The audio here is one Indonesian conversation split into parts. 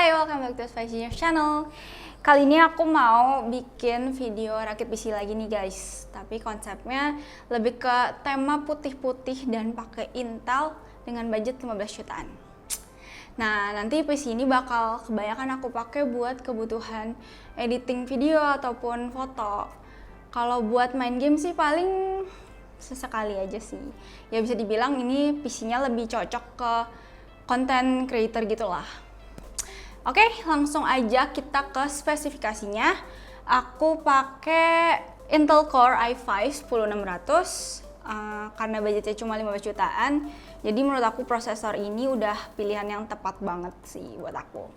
Hai, welcome back to Spicy News Channel. Kali ini aku mau bikin video rakit PC lagi nih guys. Tapi konsepnya lebih ke tema putih-putih dan pakai Intel dengan budget 15 jutaan. Nah, nanti PC ini bakal kebanyakan aku pakai buat kebutuhan editing video ataupun foto. Kalau buat main game sih paling sesekali aja sih. Ya bisa dibilang ini PC-nya lebih cocok ke content creator gitulah. Oke, langsung aja kita ke spesifikasinya. Aku pakai Intel Core i5 10600 karena budgetnya cuma 15 jutaan. Jadi menurut aku prosesor ini udah pilihan yang tepat banget sih buat aku.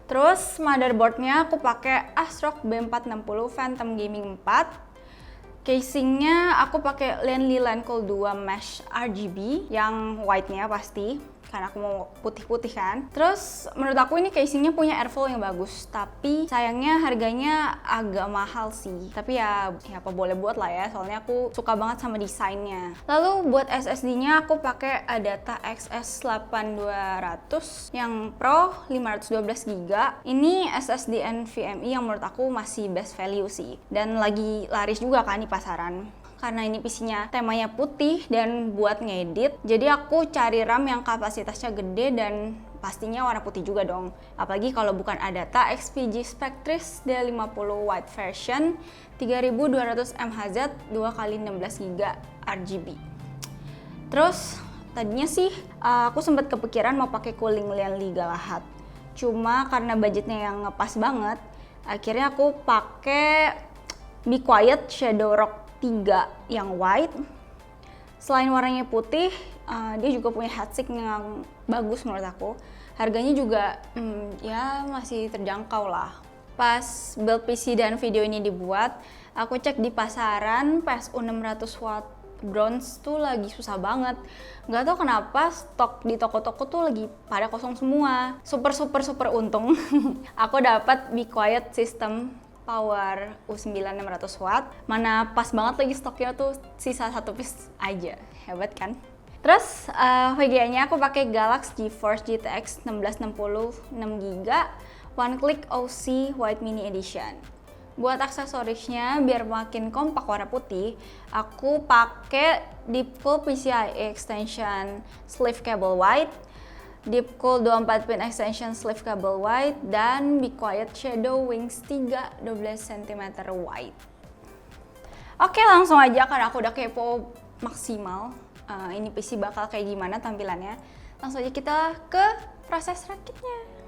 Terus motherboardnya aku pakai ASRock B460 Phantom Gaming 4. Casingnya aku pakai Lenly Lencool 2 Mesh RGB yang white-nya pasti. Karena aku mau putih-putih kan. Terus menurut aku ini casingnya punya airflow yang bagus, tapi sayangnya harganya agak mahal sih. Tapi ya apa boleh buat lah ya, soalnya aku suka banget sama desainnya. Lalu buat SSD-nya aku pakai Adata XS 8200 yang Pro 512 GB. Ini SSD NVMe yang menurut aku masih best value sih, dan lagi laris juga kan di pasaran. Karena ini PC-nya temanya putih dan buat ngedit, jadi aku cari RAM yang kapasitasnya gede dan pastinya warna putih juga dong. Apalagi kalau bukan Adata XPG Spectris D50 White version 3200 mHz 2x16 GB RGB. Terus tadinya sih aku sempat kepikiran mau pakai cooling Lenly Galahad. Cuma karena budgetnya yang ngepas banget, akhirnya aku pakai Be Quiet Shadow Rock 3 yang white. Selain warnanya putih, dia juga punya heatsink yang bagus menurut aku. Harganya juga ya masih terjangkau lah. Pas build PC dan video ini dibuat, aku cek di pasaran PSU 600 watt bronze tuh lagi susah banget. Nggak tahu kenapa stok di toko-toko tuh lagi pada kosong semua. Super untung. Aku dapat Be Quiet System Power U9 600 watt, mana pas banget lagi stoknya tuh sisa 1 piece aja, hebat kan? Terus VGA-nya aku pakai Galaxy GeForce GTX 1660 6GB One Click OC White Mini Edition. Buat aksesorisnya biar makin kompak warna putih, aku pakai Deepcool PCIe extension sleeve cable white, Deepcool 24 pin extension sleeve cable white, dan Be Quiet Shadow Wings 3 12 cm white. Oke, langsung aja karena aku udah kepo maksimal ini PC bakal kayak gimana tampilannya. Langsung aja kita ke proses rakitnya.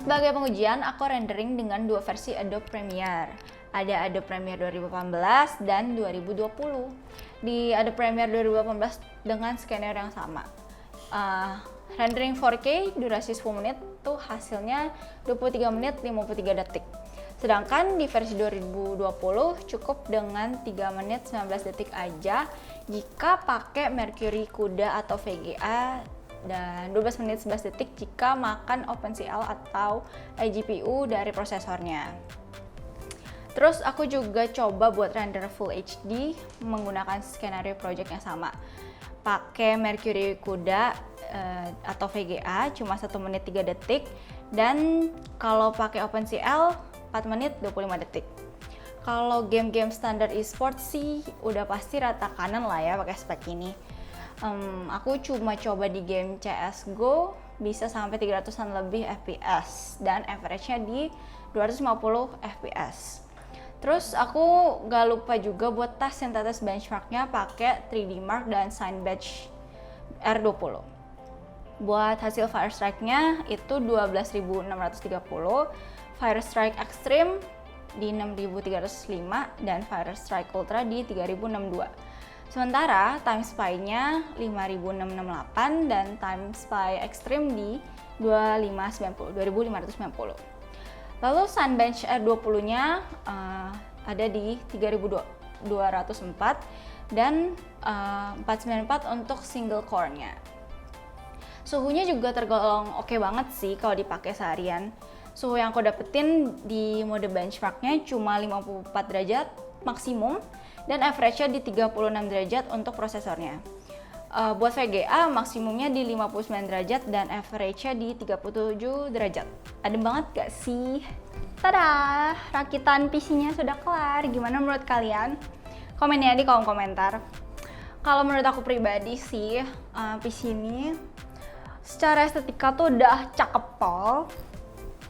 sebagai pengujian, aku rendering dengan dua versi Adobe Premiere. Ada Adobe Premiere 2018 dan 2020. Di Adobe Premiere 2018 dengan skenario yang sama. Rendering 4K durasi 10 menit tuh hasilnya 23 menit 53 detik. Sedangkan di versi 2020 cukup dengan 3 menit 19 detik aja jika pakai Mercury CUDA atau VGA, dan 12 menit 11 detik jika makan OpenCL atau iGPU dari prosesornya. Terus aku juga coba buat render Full HD menggunakan skenario project yang sama. Pakai Mercury CUDA atau VGA cuma 1 menit 3 detik, dan kalau pakai OpenCL 4 menit 25 detik. Kalau game-game standar e-sport sih udah pasti rata kanan lah ya pakai spek ini. Aku cuma coba di game CSGO bisa sampai 300-an lebih FPS dan average-nya di 250 FPS. Terus aku gak lupa juga buat tes sintetis benchmark-nya pakai 3D Mark dan Cinebench R20. Buat hasil Firestrike-nya itu 12.630, Firestrike Extreme di 6.305 dan Firestrike Ultra di 3.062. Sementara time spy-nya 5.668 dan time spy extreme di 2590. Lalu Cinebench R20-nya ada di 3.204 dan 494 untuk single core-nya. Suhunya juga tergolong oke banget sih kalau dipakai seharian. Suhu yang aku dapetin di mode benchmark-nya cuma 54 derajat maksimum dan average-nya di 36 derajat untuk prosesornya. Buat VGA maksimumnya di 59 derajat dan average-nya di 37 derajat. Adem banget gak sih? Tada! Rakitan PC-nya sudah kelar. Gimana menurut kalian? Komen ya di kolom komentar. Kalau menurut aku pribadi sih, PC ini secara estetika tuh udah cakep pol.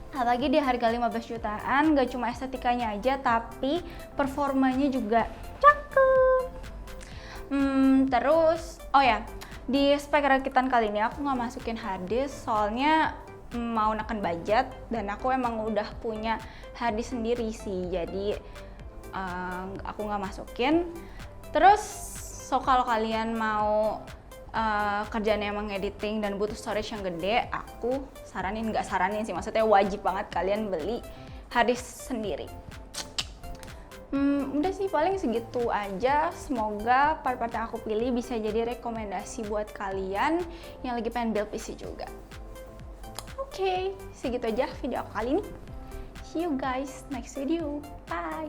Apalagi di harga 15 jutaan, gak cuma estetikanya aja, tapi performanya juga cakep. Terus, oh ya, di spek rakitan kali ini aku nggak masukin harddisk, soalnya mau neken budget, dan aku emang udah punya harddisk sendiri sih, jadi aku nggak masukin. Terus, so kalau kalian mau kerjaan emang editing dan butuh storage yang gede, aku nggak saranin sih, maksudnya wajib banget kalian beli harddisk sendiri. Udah sih paling segitu aja. Semoga part-part yang aku pilih bisa jadi rekomendasi buat kalian yang lagi pengen build PC juga. Oke, segitu aja video aku kali ini. See you guys next video. Bye.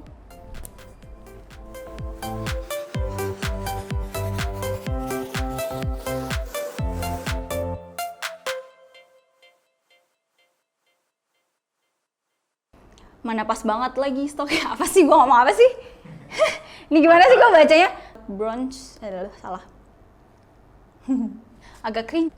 Mana pas banget lagi stoknya. Apa sih, gue ngomong apa sih? Ini gimana sih gue bacanya? Bronze, salah. Agak cringe.